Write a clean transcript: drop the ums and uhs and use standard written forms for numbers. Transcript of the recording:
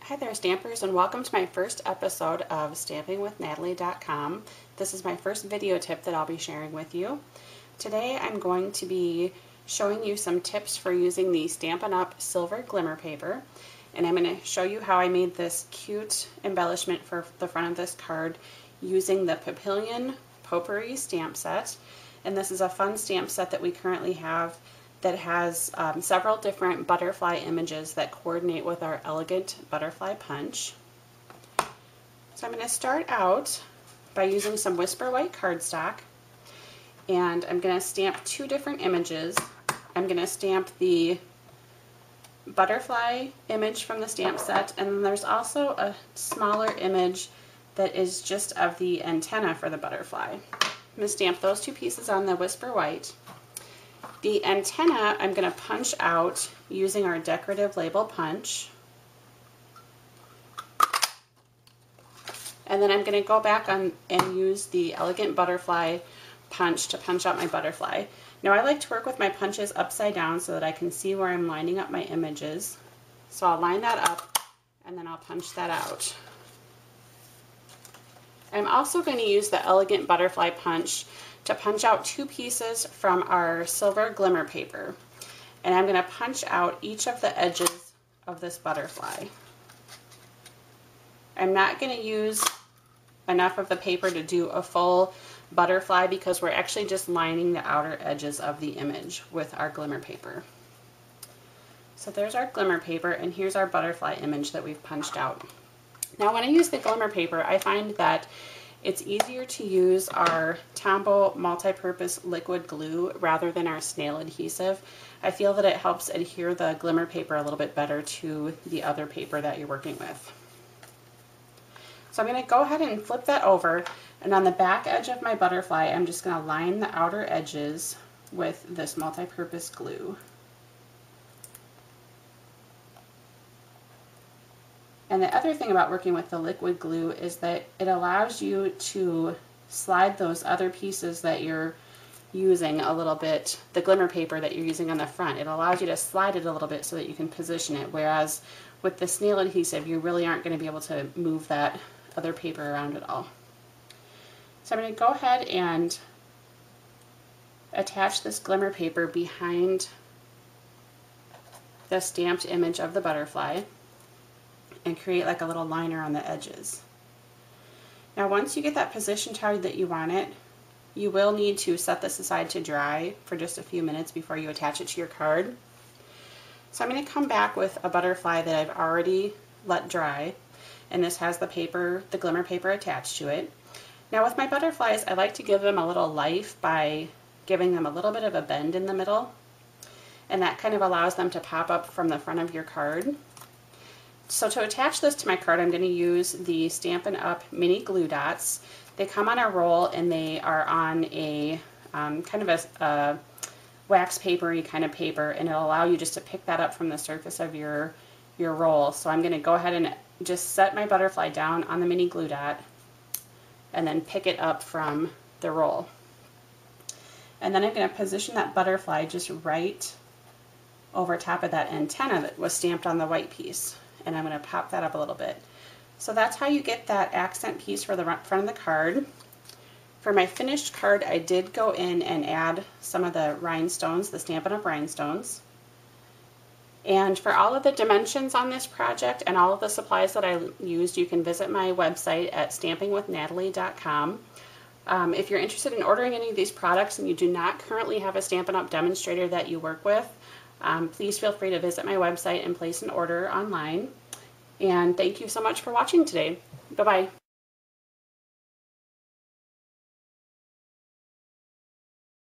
Hi there, Stampers, and welcome to my first episode of StampingWithNatalie.com. This is my first video tip that I'll be sharing with you. Today I'm going to be showing you some tips for using the Stampin' Up! Silver Glimmer Paper, and I'm going to show you how I made this cute embellishment for the front of this card using the Papillon Potpourri stamp set. And this is a fun stamp set that we currently have that has several different butterfly images that coordinate with our elegant butterfly punch. So I'm going to start out by using some Whisper White cardstock, and I'm going to stamp two different images. I'm going to stamp the butterfly image from the stamp set, and then there's also a smaller image that is just of the antenna for the butterfly. I'm going to stamp those two pieces on the Whisper White. The antenna I'm going to punch out using our decorative label punch. And then I'm going to go back on and use the elegant butterfly punch to punch out my butterfly. Now I like to work with my punches upside down so that I can see where I'm lining up my images. So I'll line that up and then I'll punch that out. I'm also going to use the elegant butterfly punch to punch out two pieces from our silver glimmer paper. And I'm going to punch out each of the edges of this butterfly. I'm not going to use enough of the paper to do a full butterfly because we're actually just lining the outer edges of the image with our glimmer paper. So there's our glimmer paper, and here's our butterfly image that we've punched out. Now when I use the glimmer paper, I find that it's easier to use our Tombow multi-purpose liquid glue rather than our snail adhesive. I feel that it helps adhere the glimmer paper a little bit better to the other paper that you're working with. So I'm going to go ahead and flip that over, and on the back edge of my butterfly I'm just going to line the outer edges with this multi-purpose glue. And the other thing about working with the liquid glue is that it allows you to slide those other pieces that you're using a little bit, the glimmer paper that you're using on the front, it allows you to slide it a little bit so that you can position it, whereas with the snail adhesive you really aren't going to be able to move that other paper around at all. So I'm going to go ahead and attach this glimmer paper behind the stamped image of the butterfly and create like a little liner on the edges. Now once you get that positioned how that you want it, you will need to set this aside to dry for just a few minutes before you attach it to your card. So I'm going to come back with a butterfly that I've already let dry, and this has the paper, the glimmer paper attached to it. Now with my butterflies, I like to give them a little life by giving them a little bit of a bend in the middle, and that kind of allows them to pop up from the front of your card. So to attach this to my card, I'm going to use the Stampin' Up! Mini glue dots. They come on a roll and they are on a kind of a wax papery kind of paper, and it'll allow you just to pick that up from the surface of your roll. So I'm going to go ahead and just set my butterfly down on the mini glue dot and then pick it up from the roll. And then I'm going to position that butterfly just right over top of that antenna that was stamped on the white piece. And I'm going to pop that up a little bit. So that's how you get that accent piece for the front of the card. For my finished card, I did go in and add some of the rhinestones, the Stampin' Up! Rhinestones. And for all of the dimensions on this project and all of the supplies that I used, you can visit my website at StampingWithNatalie.com. If you're interested in ordering any of these products and you do not currently have a Stampin' Up! Demonstrator that you work with, please feel free to visit my website and place an order online. And thank you so much for watching today. Bye-bye.